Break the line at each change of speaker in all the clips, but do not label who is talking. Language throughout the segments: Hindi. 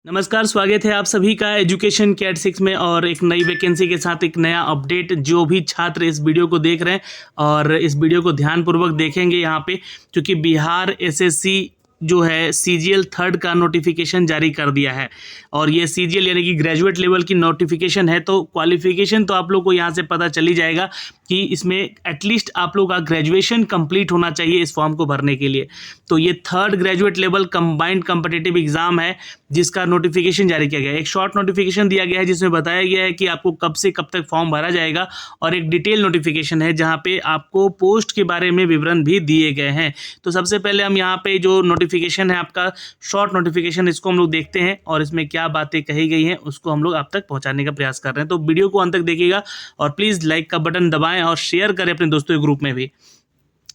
नमस्कार, स्वागत है आप सभी का एजुकेशन कैट 6 में और एक नई वैकेंसी के साथ एक नया अपडेट। जो भी छात्र इस वीडियो को देख रहे हैं और इस वीडियो को ध्यानपूर्वक देखेंगे यहाँ पे, क्योंकि बिहार एसएससी जो है सीजीएल 3rd का नोटिफिकेशन जारी कर दिया है और ये सीजीएल यानी कि ग्रेजुएट लेवल की नोटिफिकेशन है। तो क्वालिफिकेशन तो आप लोग को यहाँ से पता चल ही जाएगा कि इसमें एटलीस्ट आप लोग का ग्रेजुएशन कंप्लीट होना चाहिए इस फॉर्म को भरने के लिए। तो ये 3rd graduate level combined competitive exam है जिसका नोटिफिकेशन जारी किया गया है। एक शॉर्ट नोटिफिकेशन दिया गया है जिसमें बताया गया है कि आपको कब से कब तक फॉर्म भरा जाएगा और एक डिटेल नोटिफिकेशन है जहाँ पे आपको पोस्ट के बारे में विवरण भी दिए गए हैं। तो सबसे पहले हम यहाँ पे जो नोटिफिकेशन है आपका शॉर्ट नोटिफिकेशन, इसको हम लोग देखते हैं और इसमें क्या बातें कही गई हैं उसको हम लोग आप तक पहुँचाने का प्रयास कर रहे हैं। तो वीडियो को अंत तक देखिएगा और प्लीज़ लाइक का बटन दबाएं और शेयर करें अपने दोस्तों के ग्रुप में भी।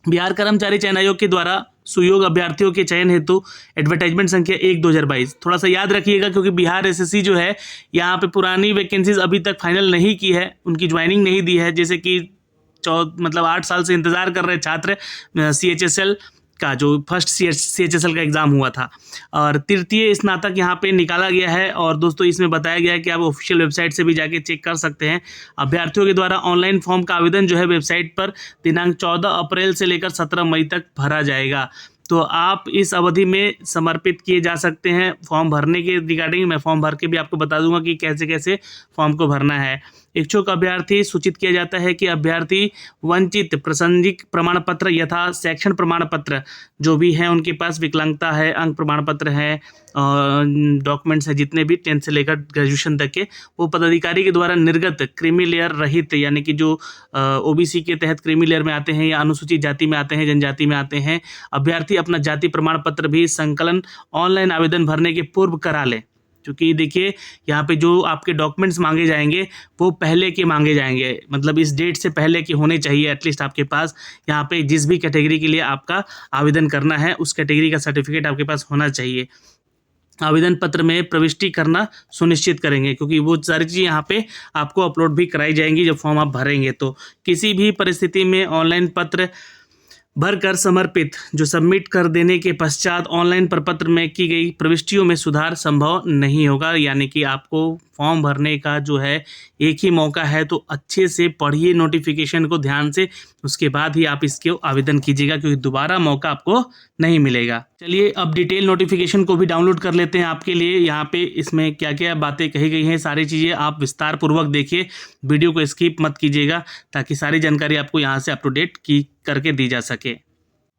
बिहार कर्मचारी चयन आयोग के द्वारा सुयोग्य अभ्यर्थियों के चयन हेतु एडवर्टाइजमेंट संख्या 1/2022 थोड़ा सा याद रखिएगा, क्योंकि बिहार एसएससी जो है यहाँ पे पुरानी वैकेंसीज अभी तक फाइनल नहीं की है, उनकी ज्वाइनिंग नहीं दी है। जैसे कि 8 साल से इंतज़ार कर रहे छात्र CHSL का जो फर्स्ट CHSL का एग्ज़ाम हुआ था और तृतीय स्नातक यहाँ पे निकाला गया है। और दोस्तों इसमें बताया गया है कि आप ऑफिशियल वेबसाइट से भी जाके चेक कर सकते हैं। अभ्यर्थियों के द्वारा ऑनलाइन फॉर्म का आवेदन जो है वेबसाइट पर दिनांक 14 अप्रैल से लेकर 17 मई तक भरा जाएगा। तो आप इस अवधि में समर्पित किए जा सकते हैं फॉर्म भरने के रिगार्डिंग। मैं फॉर्म भर के भी आपको बता दूंगा कि कैसे कैसे फॉर्म को भरना है। इच्छुक अभ्यर्थी सूचित किया जाता है कि अभ्यर्थी वंचित प्रासंगिक प्रमाण पत्र यथा शैक्षण प्रमाण पत्र जो भी हैं उनके पास, विकलांगता है, अंक प्रमाण पत्र है, डॉक्यूमेंट्स हैं जितने भी 10th से लेकर ग्रेजुएशन तक के, वो पदाधिकारी के द्वारा निर्गत क्रीमी लेयर रहित यानी कि जो OBC के तहत क्रीमी लेयर में आते हैं या अनुसूचित जाति में आते हैं, जनजाति में आते हैं, अभ्यर्थी अपना जाति प्रमाण पत्र भी संकलन ऑनलाइन आवेदन भरने के पूर्व करा लें। क्योंकि देखिए यहाँ पे जो आपके डॉक्यूमेंट्स मांगे जाएंगे वो पहले के मांगे जाएंगे, मतलब इस डेट से पहले के होने चाहिए एटलीस्ट आपके पास। यहाँ पे जिस भी कैटेगरी के लिए आपका आवेदन करना है उस कैटेगरी का सर्टिफिकेट आपके पास होना चाहिए। आवेदन पत्र में प्रविष्टि करना सुनिश्चित करेंगे, क्योंकि वो सारी चीज़ यहाँ पे आपको अपलोड भी कराई जाएंगी जब फॉर्म आप भरेंगे। तो किसी भी परिस्थिति में ऑनलाइन पत्र भरकर समर्पित जो सबमिट कर देने के पश्चात ऑनलाइन प्रपत्र में की गई प्रविष्टियों में सुधार संभव नहीं होगा। यानी कि आपको फॉर्म भरने का जो है एक ही मौका है, तो अच्छे से पढ़िए नोटिफिकेशन को ध्यान से, उसके बाद ही आप इसके आवेदन कीजिएगा, क्योंकि दोबारा मौका आपको नहीं मिलेगा। चलिए अब डिटेल नोटिफिकेशन को भी डाउनलोड कर लेते हैं आपके लिए। यहाँ पे इसमें क्या क्या बातें कही गई हैं सारी चीज़ें आप विस्तार पूर्वक देखिए, वीडियो को स्किप मत कीजिएगा ताकि सारी जानकारी आपको यहाँ से अप टू डेट की करके दी जा सके।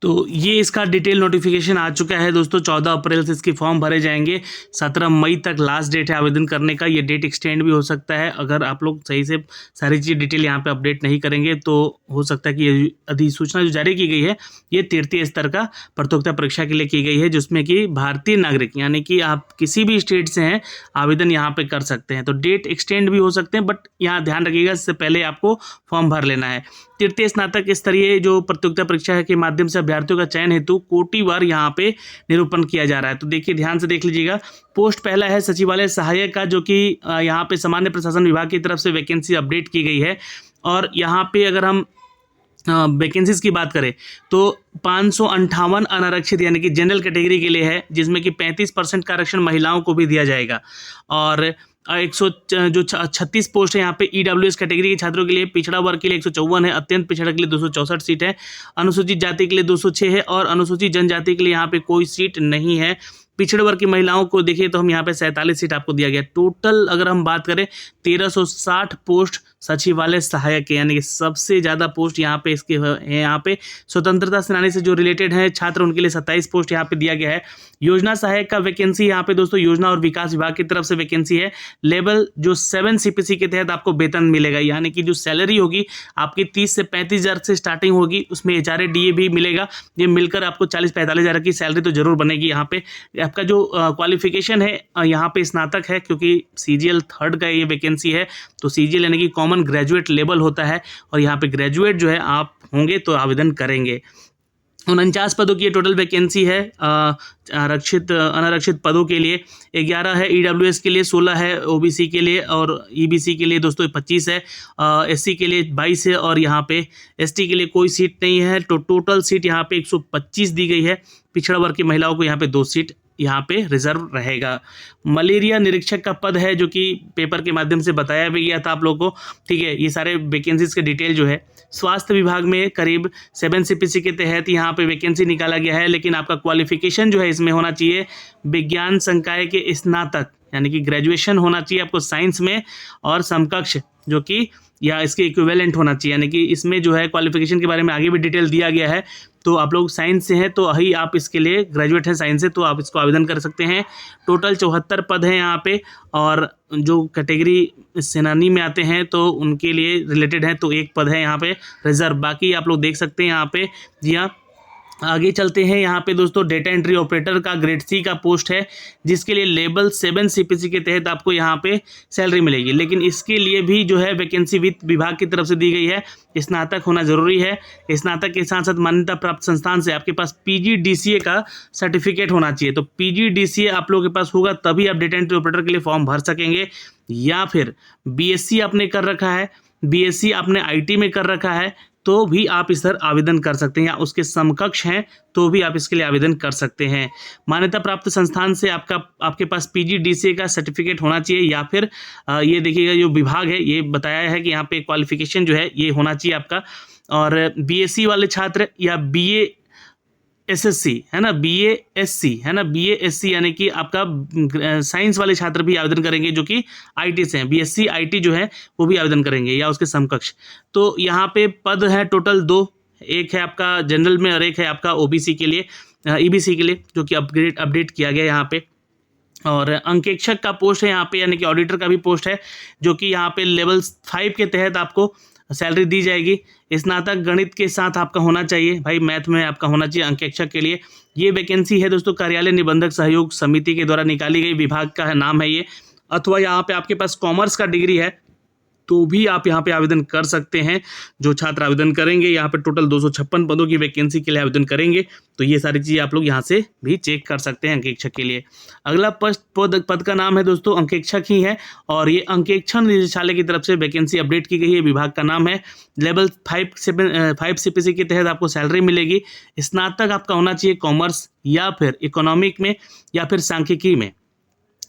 तो ये इसका डिटेल नोटिफिकेशन आ चुका है दोस्तों। 14 अप्रैल से इसके फॉर्म भरे जाएंगे, 17 मई तक लास्ट डेट है आवेदन करने का। ये डेट एक्सटेंड भी हो सकता है अगर आप लोग सही से सारी चीज़ डिटेल यहाँ पे अपडेट नहीं करेंगे, तो हो सकता है कि ये अधिसूचना जो जारी की गई है ये 3य स्तर का प्रतियोगिता परीक्षा के लिए की गई है, जिसमें कि भारतीय नागरिक यानी कि आप किसी भी स्टेट से हैं आवेदन यहाँ पर कर सकते हैं। तो डेट एक्सटेंड भी हो सकते हैं, बट यहाँ ध्यान रखिएगा इससे पहले आपको फॉर्म भर लेना है। 3य स्नातक स्तरीय जो प्रतियोगिता परीक्षा है के माध्यम से अभ्यर्थियों का चयन हेतु कोटिवार यहाँ पे निरूपण किया जा रहा है। तो देखिए ध्यान से देख लीजिएगा। पोस्ट पहला है सचिवालय सहायक का, जो कि यहाँ पे सामान्य प्रशासन विभाग की तरफ से वैकेंसी अपडेट की गई है। और यहाँ पे अगर हम वैकेंसीज की बात करें तो 558 अनारक्षित यानी कि जनरल कैटेगरी के लिए है, जिसमें कि 35% का आरक्षण महिलाओं को भी दिया जाएगा। और 136 पोस्ट है यहाँ पे EWS कैटेगरी के छात्रों के लिए। पिछड़ा वर्ग के लिए 154 है, अत्यंत पिछड़ा के लिए 264 सीट है, अनुसूचित जाति के लिए 206 है और अनुसूचित जनजाति के लिए यहाँ पे कोई सीट नहीं है। पिछड़े वर्ग की महिलाओं को देखिए तो हम यहाँ पे 47 सीट आपको दिया गया। टोटल अगर हम बात करें 1360 पोस्ट सचिवालय सहायक के, यानी कि सबसे ज़्यादा पोस्ट यहाँ पे इसके हैं। यहाँ पे स्वतंत्रता सेनानी से जो रिलेटेड है छात्र उनके लिए 27 पोस्ट यहाँ पे दिया गया है। योजना सहायक का वैकेंसी यहाँ पे दोस्तों योजना और विकास विभाग की तरफ से वैकेंसी है। लेवल जो 7 CPC के तहत आपको वेतन मिलेगा, यानी कि जो सैलरी होगी आपकी 30 से 35 हज़ार से स्टार्टिंग होगी, उसमें HRA DA भी मिलेगा। ये मिलकर आपको 40-45 हज़ार की सैलरी तो जरूर बनेगी। यहाँ पे आपका जो क्वालिफिकेशन है यहाँ पे स्नातक है, क्योंकि CGL 3rd का ये वैकेंसी है। तो CGL यानी कि कॉमन ग्रेजुएट लेवल होता है और यहाँ पे ग्रेजुएट जो है आप होंगे तो आवेदन करेंगे। 49 पदों की टोटल वैकेंसी है। अनारक्षित पदों के लिए 11 है, EWS के लिए 16 है, OBC के लिए और EBC के लिए दोस्तों 25 है, SC के लिए 22 है और यहाँ पे ST के लिए कोई सीट नहीं है। तो टोटल सीट यहाँ पे 125 दी गई है। पिछड़ा वर्ग की महिलाओं को यहाँ पे 2 सीट यहाँ पे रिजर्व रहेगा। मलेरिया निरीक्षक का पद है जो कि पेपर के माध्यम से बताया भी गया था आप लोगों को, ठीक है। ये सारे वैकेंसीज के डिटेल जो है, स्वास्थ्य विभाग में करीब 7 CPC के तहत यहाँ पे वैकेंसी निकाला गया है, लेकिन आपका क्वालिफिकेशन जो है इसमें होना चाहिए विज्ञान संकाय के स्नातक, यानी कि ग्रेजुएशन होना चाहिए आपको साइंस में, और समकक्ष जो कि या इसके इक्विवेलेंट होना चाहिए, यानी कि इसमें जो है क्वालिफिकेशन के बारे में आगे भी डिटेल दिया गया है। तो आप लोग साइंस से हैं तो ही आप इसके लिए ग्रेजुएट हैं साइंस से, तो आप इसको आवेदन कर सकते हैं। टोटल 74 पद हैं यहाँ पे, और जो कैटेगरी सेनानी में आते हैं तो उनके लिए रिलेटेड है तो 1 पद है यहाँ पे रिजर्व। बाकी आप लोग देख सकते हैं यहाँ पे। जी हाँ, आगे चलते हैं। यहाँ पे दोस्तों डेटा एंट्री ऑपरेटर का ग्रेड सी का पोस्ट है, जिसके लिए लेवल 7 CPC के तहत आपको यहाँ पे सैलरी मिलेगी, लेकिन इसके लिए भी जो है वैकेंसी वित्त विभाग की तरफ से दी गई है। स्नातक होना जरूरी है। स्नातक के साथ साथ मान्यता प्राप्त संस्थान से आपके पास PGDCA का सर्टिफिकेट होना चाहिए। तो PGDCA आप लोगों के पास होगा तभी आप डेटा एंट्री ऑपरेटर के लिए फॉर्म भर सकेंगे। या फिर BSc आपने कर रखा है, BSc आपने IT में कर रखा है, तो भी आप इस तरह आवेदन कर सकते हैं, या उसके समकक्ष हैं तो भी आप इसके लिए आवेदन कर सकते हैं। मान्यता प्राप्त संस्थान से आपके पास PGDCA का सर्टिफिकेट होना चाहिए, या फिर ये देखिएगा जो विभाग है ये बताया है कि यहाँ पे क्वालिफिकेशन जो है ये होना चाहिए आपका। और BSc वाले छात्र या BASSC है ना, BASC है ना, BASC यानी कि आपका साइंस वाले छात्र भी आवेदन करेंगे जो कि IT से हैं। BSc IT जो है वो भी आवेदन करेंगे या उसके समकक्ष। तो यहाँ पे पद है टोटल 2, एक है आपका जनरल में और एक है आपका OBC के लिए, EBC के लिए, जो कि अपडेट किया गया यहाँ पे। और अंकेक्षक का पोस्ट है यहाँ पे, यानी कि ऑडिटर का भी पोस्ट है, जो कि यहाँ पे लेवल 5 के तहत आपको सैलरी दी जाएगी। स्नातक गणित के साथ आपका होना चाहिए, भाई मैथ में आपका होना चाहिए अंकेक्षक के लिए। ये वैकेंसी है दोस्तों कार्यालय निबंधक सहयोग समिति के द्वारा निकाली गई, विभाग का नाम है ये। अथवा यहाँ पे आपके पास कॉमर्स का डिग्री है तो भी आप यहाँ पे आवेदन कर सकते हैं। जो छात्र आवेदन करेंगे, यहाँ पे टोटल 256 पदों की वैकेंसी के लिए आवेदन करेंगे, तो ये सारी चीज़ें आप लोग यहाँ से भी चेक कर सकते हैं अंकेक्षक के लिए। अगला पद का नाम है दोस्तों अंकेक्षक ही है, और ये अंकेक्षण निदेशालय की तरफ से वैकेंसी अपडेट की गई है, विभाग का नाम है। लेवल 5 CPC के तहत आपको सैलरी मिलेगी। स्नातक आपका होना चाहिए कॉमर्स या फिर इकोनॉमिक में या फिर सांख्यिकी में,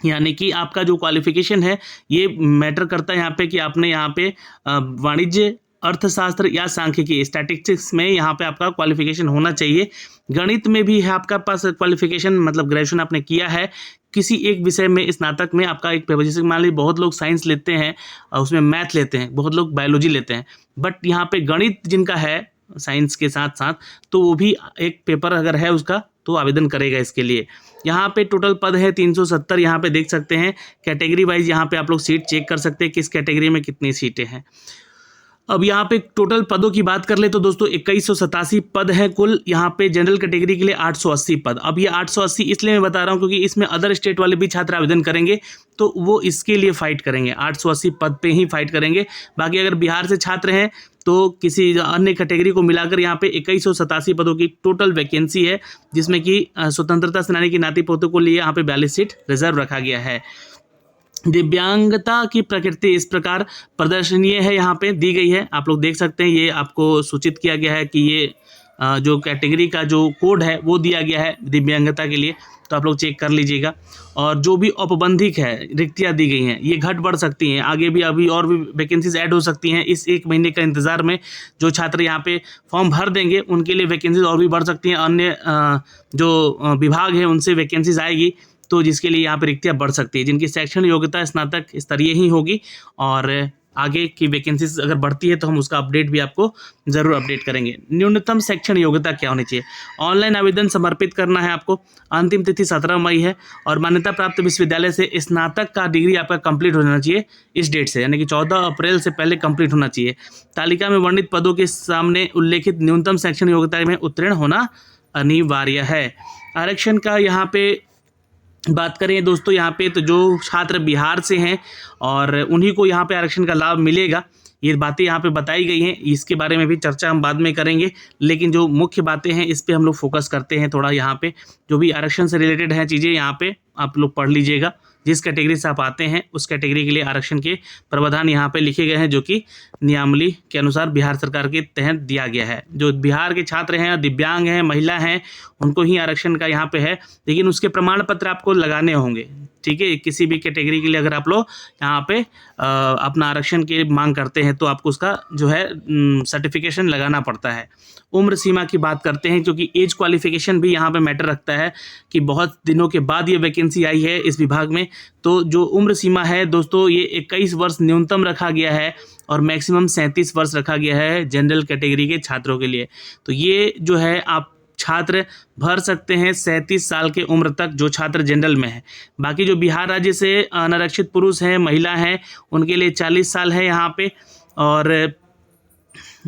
यानी कि आपका जो क्वालिफिकेशन है ये मैटर करता है यहाँ पे कि आपने यहाँ पे वाणिज्य, अर्थशास्त्र या सांख्यिकी स्टैटिस्टिक्स में यहाँ पे आपका क्वालिफिकेशन होना चाहिए। गणित में भी है आपका पास क्वालिफिकेशन, मतलब ग्रेजुएशन आपने किया है किसी एक विषय में, स्नातक में आपका एक पेपर, जैसे मान लीजिए बहुत लोग साइंस लेते हैं और उसमें मैथ लेते हैं, बहुत लोग बायोलॉजी लेते हैं, बट यहाँ पे गणित जिनका है साइंस के साथ साथ, तो वो भी एक पेपर अगर है उसका तो आवेदन करेगा इसके लिए। यहाँ पे टोटल पद है 370, यहाँ पे देख सकते हैं कैटेगरी वाइज, यहाँ पे आप लोग सीट चेक कर सकते हैं किस कैटेगरी में कितनी सीटें हैं। अब यहाँ पे टोटल पदों की बात कर ले तो दोस्तों 2187 पद हैं कुल। यहाँ पे जनरल कैटेगरी के लिए 880 पद। अब ये 880 इसलिए मैं बता रहा हूँ क्योंकि इसमें अदर स्टेट वाले भी छात्र आवेदन करेंगे, तो वो इसके लिए फाइट करेंगे, 880 पद पे ही फाइट करेंगे। बाकी अगर बिहार से छात्र हैं तो किसी अन्य कैटेगरी को मिलाकर यहाँ पे 2187 पदों की टोटल वैकेंसी है, जिसमें कि स्वतंत्रता सेनानी की नाती पोतों को लिए यहाँ पे 42 सीट रिजर्व रखा गया है। दिव्यांगता की प्रकृति इस प्रकार प्रदर्शनीय है, यहाँ पे दी गई है, आप लोग देख सकते हैं। ये आपको सूचित किया गया है कि ये जो कैटेगरी का जो कोड है वो दिया गया है दिव्यांगता के लिए, तो आप लोग चेक कर लीजिएगा। और जो भी औपबंधिक है रिक्तियाँ दी गई हैं ये घट बढ़ सकती हैं, आगे भी अभी और भी वैकेंसीज ऐड हो सकती हैं। इस 1 महीने का इंतज़ार में जो छात्र यहाँ पे फॉर्म भर देंगे उनके लिए वैकेंसीज और भी बढ़ सकती हैं। अन्य जो विभाग हैं उनसे वैकेंसीज आएगी, तो जिसके लिए यहाँ पर रिक्तियाँ बढ़ सकती है। जिनकी शैक्षणिक योग्यता स्नातक स्तरीय ही होगी, और आगे की वैकेंसीज अगर बढ़ती है तो हम उसका अपडेट भी आपको ज़रूर अपडेट करेंगे। न्यूनतम शैक्षणिक योग्यता क्या होनी चाहिए? ऑनलाइन आवेदन समर्पित करना है आपको। अंतिम तिथि 17 मई है, और मान्यता प्राप्त विश्वविद्यालय से स्नातक का डिग्री आपका कंप्लीट होना चाहिए इस डेट से, यानी कि 14 अप्रैल से पहले कंप्लीट होना चाहिए। तालिका में वर्णित पदों के सामने उल्लेखित न्यूनतम शैक्षणिक योग्यता में उत्तीर्ण होना अनिवार्य है। आरक्षण का यहाँ पे बात करें दोस्तों, यहाँ पे तो जो छात्र बिहार से हैं और उन्हीं को यहाँ पे आरक्षण का लाभ मिलेगा, ये बातें यहाँ पे बताई गई हैं। इसके बारे में भी चर्चा हम बाद में करेंगे, लेकिन जो मुख्य बातें हैं इस पे हम लोग फोकस करते हैं थोड़ा। यहाँ पे जो भी आरक्षण से रिलेटेड हैं चीज़ें यहाँ पे आप लोग पढ़ लीजिएगा, जिस कैटेगरी से आप आते हैं उस कैटेगरी के लिए आरक्षण के प्रावधान यहाँ पे लिखे गए हैं, जो कि नियमावली के अनुसार बिहार सरकार के तहत दिया गया है। जो बिहार के छात्र हैं, दिव्यांग हैं, महिला हैं, उनको ही आरक्षण का यहाँ पे है, लेकिन उसके प्रमाण पत्र आपको लगाने होंगे। ठीक है, किसी भी कैटेगरी के लिए अगर आप लोग यहाँ पे अपना आरक्षण की मांग करते हैं तो आपको उसका जो है सर्टिफिकेशन लगाना पड़ता है। उम्र सीमा की बात करते हैं, क्योंकि एज क्वालिफिकेशन भी यहाँ पे मैटर रखता है कि बहुत दिनों के बाद ये वैकेंसी आई है इस विभाग में। तो जो उम्र सीमा है दोस्तों, ये 21 वर्ष न्यूनतम रखा गया है और मैक्सिमम 37 वर्ष रखा गया है जनरल कैटेगरी के छात्रों के लिए। तो ये जो है आप छात्र भर सकते हैं 37 साल के उम्र तक, जो छात्र जनरल में है। बाकी जो बिहार राज्य से अनारक्षित पुरुष हैं, महिला हैं, उनके लिए 40 साल है यहाँ पे, और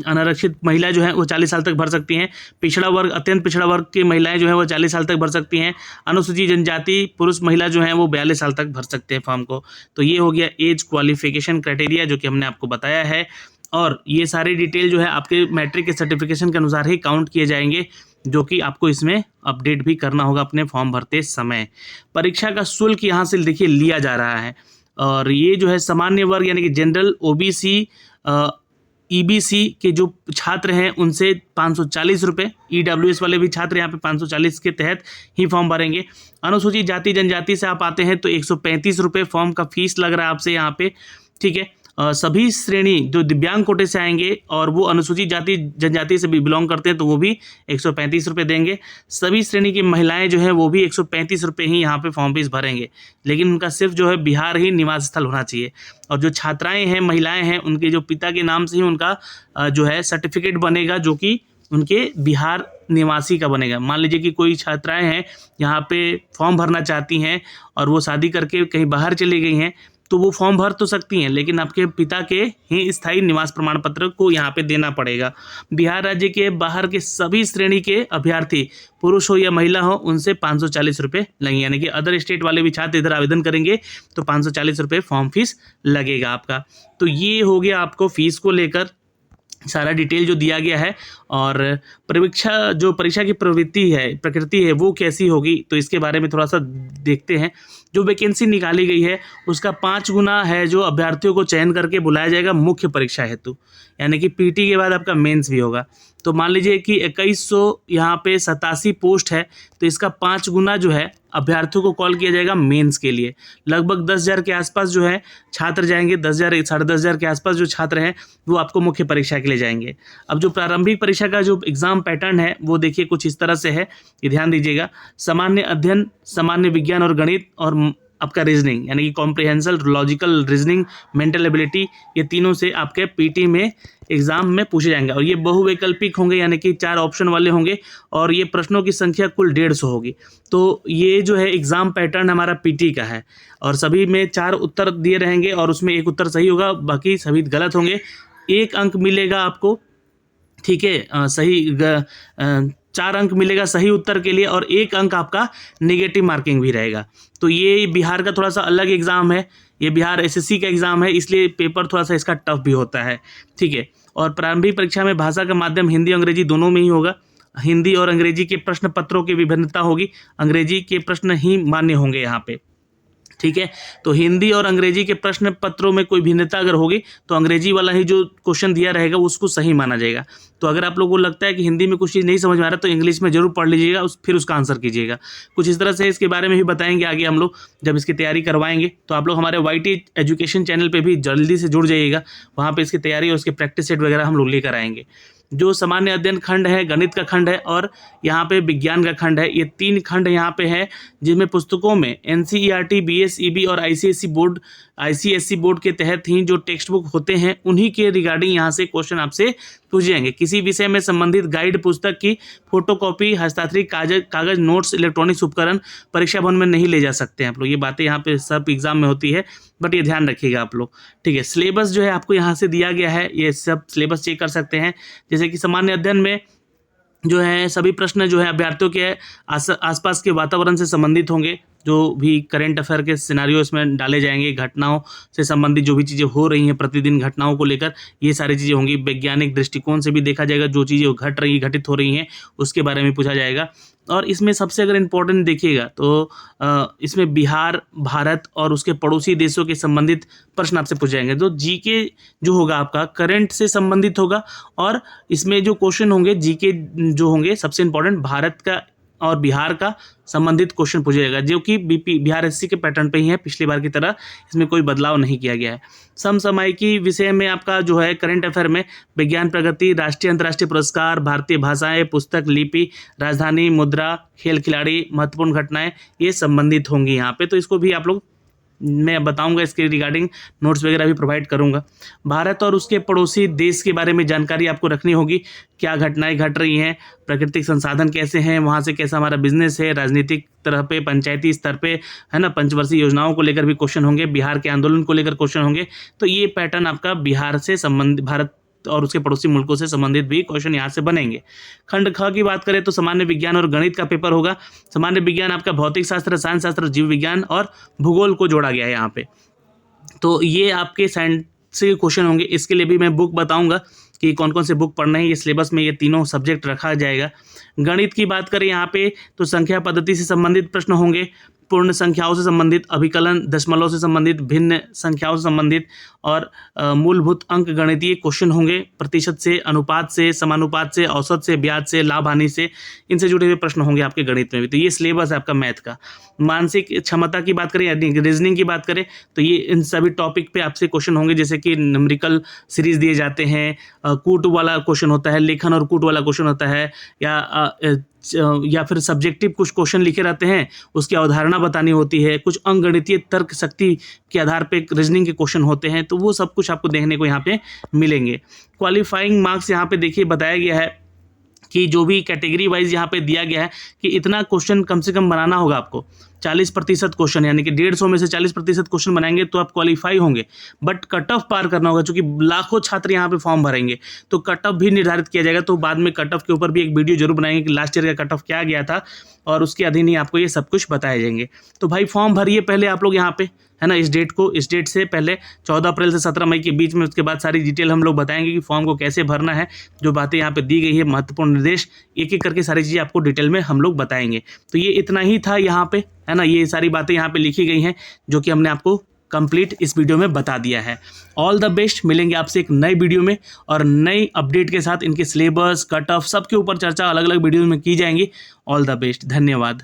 अनारक्षित महिला जो है वो 40 साल तक भर सकती हैं। पिछड़ा वर्ग, अत्यंत पिछड़ा वर्ग की महिलाएं जो है वो 40 साल तक भर सकती हैं। अनुसूचित जनजाति पुरुष महिला जो हैं वो 42 साल तक भर सकते हैं फॉर्म को। तो ये हो गया एज क्वालिफिकेशन क्राइटेरिया, जो कि हमने आपको बताया है। और ये सारी डिटेल जो है आपके मैट्रिक के सर्टिफिकेशन के अनुसार ही काउंट किए जाएंगे, जो कि आपको इसमें अपडेट भी करना होगा अपने फॉर्म भरते समय। परीक्षा का शुल्क यहाँ से देखिए लिया जा रहा है, और ये जो है सामान्य वर्ग यानी कि जनरल, ओबीसी, ईबीसी के जो छात्र हैं उनसे 540 रुपये, ईडब्ल्यूएस वाले भी छात्र यहाँ पे 540 के तहत ही फॉर्म भरेंगे। अनुसूचित जाति जनजाति से आप आते हैं तो 135 रुपये फॉर्म का फीस लग रहा है आपसे यहाँ पे। ठीक है, सभी श्रेणी जो दिव्यांग कोटे से आएंगे और वो अनुसूचित जाति जनजाति से भी बिलोंग करते हैं तो वो भी 135 रुपये देंगे। सभी श्रेणी की महिलाएं जो हैं वो भी 135 रुपये ही यहाँ पे फॉर्म फीस भरेंगे, लेकिन उनका सिर्फ जो है बिहार ही निवास स्थल होना चाहिए। और जो छात्राएं हैं, महिलाएं हैं, उनके जो पिता के नाम से ही उनका जो है सर्टिफिकेट बनेगा, जो कि उनके बिहार निवासी का बनेगा। मान लीजिए कि कोई छात्राएं हैं यहाँ पे फॉर्म भरना चाहती हैं और वो शादी करके कहीं बाहर चली गई हैं, तो वो फॉर्म भर तो सकती हैं, लेकिन आपके पिता के ही स्थायी निवास प्रमाण पत्र को यहाँ पे देना पड़ेगा। बिहार राज्य के बाहर के सभी श्रेणी के अभ्यर्थी, पुरुष हो या महिला हो, उनसे 540 रुपये लगेंगे। यानी कि अदर स्टेट वाले भी छात्र इधर आवेदन करेंगे तो 540 रुपये फॉर्म फीस लगेगा आपका। तो ये हो गया आपको फीस को लेकर सारा डिटेल जो दिया गया है। और परीक्षा की प्रकृति है वो कैसी होगी, तो इसके बारे में थोड़ा सा देखते हैं। जो वैकेंसी निकाली गई है उसका 5 गुना है जो अभ्यर्थियों को चयन करके बुलाया जाएगा मुख्य परीक्षा हेतु, यानी कि पीटी के बाद आपका मेंस भी होगा। तो मान लीजिए कि 2100 यहाँ पे 87 पोस्ट है, तो इसका 5 गुना जो है अभ्यर्थियों को कॉल किया जाएगा मेंस के लिए। लगभग 10,000 के आसपास जो है छात्र जाएंगे, 10,000 साढ़े 10,000 के आसपास जो छात्र हैं वो आपको मुख्य परीक्षा के लिए जाएंगे। अब जो प्रारंभिक परीक्षा का जो एग्ज़ाम पैटर्न है वो देखिए कुछ इस तरह से है, ये ध्यान दीजिएगा। सामान्य अध्ययन, सामान्य विज्ञान और गणित, और आपका रीजनिंग यानी कि comprehension, logical reasoning, mental ability, ये तीनों से आपके पीटी में एग्जाम में पूछे जाएंगे। और ये बहुवैकल्पिक होंगे, यानी कि 4 ऑप्शन वाले होंगे, और ये प्रश्नों की संख्या कुल 150 होगी। तो ये जो है एग्जाम पैटर्न हमारा पीटी का है, और सभी में 4 उत्तर दिए रहेंगे और उसमें 1 उत्तर सही होगा, बाकी सभी गलत होंगे। 1 अंक मिलेगा आपको, ठीक है, 4 अंक मिलेगा सही उत्तर के लिए, और 1 अंक आपका नेगेटिव मार्किंग भी रहेगा। तो ये बिहार का थोड़ा सा अलग एग्ज़ाम है, ये बिहार एसएससी का एग्ज़ाम है, इसलिए पेपर थोड़ा सा इसका टफ भी होता है। ठीक है, और प्रारंभिक परीक्षा में भाषा का माध्यम हिंदी अंग्रेजी दोनों में ही होगा। हिंदी और अंग्रेजी के प्रश्न पत्रों की विभिन्नता होगी, अंग्रेजी के प्रश्न ही मान्य होंगे यहाँ पे। ठीक है, तो हिंदी और अंग्रेजी के प्रश्न पत्रों में कोई भिन्नता अगर होगी तो अंग्रेजी वाला ही जो क्वेश्चन दिया रहेगा उसको सही माना जाएगा। तो अगर आप लोगों को लगता है कि हिंदी में कुछ चीज़ नहीं समझ में आ रहा तो इंग्लिश में जरूर पढ़ लीजिएगा, फिर उसका आंसर कीजिएगा। कुछ इस तरह से इसके बारे में भी बताएंगे आगे हम लोग जब इसकी तैयारी करवाएंगे। तो आप लोग हमारे YT एजुकेशन चैनल पर भी जल्दी से जुड़ जाइएगा, वहाँ पर इसकी तैयारी और उसके प्रैक्टिस सेट वगैरह हम लोग लेकर आएंगे। जो सामान्य अध्ययन खंड है, गणित का खंड है और यहाँ पे विज्ञान का खंड है, ये 3 खंड यहाँ पे है, जिनमें पुस्तकों में NCERT, BSEB और ICSE बोर्ड के तहत ही जो टेक्स्ट बुक होते हैं उन्हीं के रिगार्डिंग यहाँ से क्वेश्चन आपसे पूछे जाएंगे। किसी विषय में संबंधित गाइड पुस्तक की फोटोकॉपी, हस्ताक्षरित कागज, नोट्स, इलेक्ट्रॉनिक्स उपकरण परीक्षा भवन में नहीं ले जा सकते हैं आप लोग। ये बातें यहाँ पे सब एग्जाम में होती है, बट ये ध्यान रखिएगा आप लोग। ठीक है, सिलेबस जो है आपको यहाँ से दिया गया है, ये सब सिलेबस चेक कर सकते हैं। जैसे कि सामान्य अध्ययन में जो है सभी प्रश्न जो है अभ्यर्थियों के आसपास के वातावरण से संबंधित होंगे, जो भी करंट अफेयर के सिनारियो इसमें डाले जाएंगे, घटनाओं से संबंधित जो भी चीज़ें हो रही हैं प्रतिदिन घटनाओं को लेकर, ये सारी चीज़ें होंगी। वैज्ञानिक दृष्टिकोण से भी देखा जाएगा, जो चीज़ें घटित हो रही हैं उसके बारे में पूछा जाएगा। और इसमें सबसे अगर इम्पोर्टेंट देखिएगा तो इसमें बिहार, भारत और उसके पड़ोसी देशों के संबंधित प्रश्न आपसे पूछे जाएंगे। तो जीके जो होगा आपका करंट से संबंधित होगा, और इसमें जो क्वेश्चन होंगे जीके जो होंगे सबसे इम्पोर्टेंट भारत का और बिहार का संबंधित क्वेश्चन पूछा जाएगा, जो कि बिहार एसएससी के पैटर्न पे ही है, पिछली बार की तरह इसमें कोई बदलाव नहीं किया गया है। समसामयिकी विषय में आपका जो है करंट अफेयर में विज्ञान प्रगति, राष्ट्रीय अंतर्राष्ट्रीय पुरस्कार, भारतीय भाषाएं, पुस्तक, लिपि, राजधानी, मुद्रा, खेल खिलाड़ी, महत्वपूर्ण घटनाएं, ये संबंधित होंगी यहाँ पे। तो इसको भी आप लोग मैं बताऊंगा, इसके रिगार्डिंग नोट्स वगैरह भी प्रोवाइड करूंगा। भारत और उसके पड़ोसी देश के बारे में जानकारी आपको रखनी होगी, क्या घटनाएं घट रही हैं, प्राकृतिक संसाधन कैसे हैं, वहाँ से कैसा हमारा बिजनेस है, राजनीतिक तरह पे, पंचायती स्तर पे, है ना, पंचवर्षीय योजनाओं को लेकर भी क्वेश्चन होंगे, बिहार के आंदोलन को लेकर क्वेश्चन होंगे। तो ये पैटर्न आपका बिहार से संबंधित, भारत और उसके पड़ोसी मुल्कों से संबंधित भी क्वेश्चन यहाँ से बनेंगे। खंड ख की बात करें तो सामान्य विज्ञान और गणित का पेपर होगा। सामान्य विज्ञान आपका भौतिक शास्त्र, रसायन शास्त्र, जीव विज्ञान और भूगोल को जोड़ा गया है यहाँ पे। तो ये आपके साइंस से क्वेश्चन होंगे। इसके लिए भी मैं बुक बताऊंगा कि कौन कौन से बुक पढ़ना है। ये सिलेबस में ये तीनों सब्जेक्ट रखा जाएगा। गणित की बात करें यहाँ पे तो संख्या पद्धति से संबंधित प्रश्न होंगे, पूर्ण संख्याओं से संबंधित, अभिकलन, दशमलव से संबंधित, भिन्न संख्याओं से संबंधित और मूलभूत अंक गणितीय क्वेश्चन होंगे। प्रतिशत से, अनुपात से, समानुपात से, औसत से, ब्याज से, लाभ हानि से, इनसे जुड़े हुए प्रश्न होंगे आपके गणित में भी। तो ये सिलेबस है आपका मैथ का। मानसिक क्षमता की बात करें, रीजनिंग की बात करें तो ये इन सभी टॉपिक पे आपसे क्वेश्चन होंगे, जैसे कि न्यूमेरिकल सीरीज दिए जाते हैं, कूट वाला क्वेश्चन होता है, लेखन और कूट वाला क्वेश्चन होता है, या फिर सब्जेक्टिव कुछ क्वेश्चन लिखे रहते हैं, उसकी अवधारणा बतानी होती है, कुछ अंकगणितीय तर्क शक्ति के आधार पे रीजनिंग के क्वेश्चन होते हैं। तो वो सब कुछ आपको देखने को यहाँ पे मिलेंगे। क्वालिफाइंग मार्क्स यहाँ पे देखिए बताया गया है कि जो भी कैटेगरी वाइज यहाँ पे दिया गया है कि इतना क्वेश्चन कम से कम बनाना होगा आपको, 40% क्वेश्चन, यानी कि 150 में से 40% क्वेश्चन बनाएंगे तो आप क्वालिफाई होंगे। बट कट ऑफ पार करना होगा, क्योंकि लाखों छात्र यहाँ पे फॉर्म भरेंगे, तो कट ऑफ भी निर्धारित किया जाएगा। तो बाद में कट ऑफ के ऊपर भी एक वीडियो जरूर बनाएंगे कि लास्ट ईयर का कट ऑफ क्या गया था, और उसके अधीन ही आपको ये सब कुछ बताए जाएंगे। तो भाई फॉर्म भरिए पहले आप लोग यहाँ पे, है ना, इस डेट से पहले 14 अप्रैल से 17 मई के बीच में। उसके बाद सारी डिटेल हम लोग बताएंगे कि फॉर्म को कैसे भरना है, जो बातें यहाँ पे दी गई है, महत्वपूर्ण निर्देश, एक एक करके सारी चीज़ें आपको डिटेल में हम लोग बताएंगे। तो ये इतना ही था यहाँ पे, है ना, ये सारी बातें यहाँ पे लिखी गई हैं जो कि हमने आपको कंप्लीट इस वीडियो में बता दिया है। ऑल द बेस्ट, मिलेंगे आपसे एक नई वीडियो में और नई अपडेट के साथ। इनके सिलेबस, कट ऑफ, सब के ऊपर चर्चा अलग अलग वीडियो में की जाएंगी। ऑल द बेस्ट, धन्यवाद।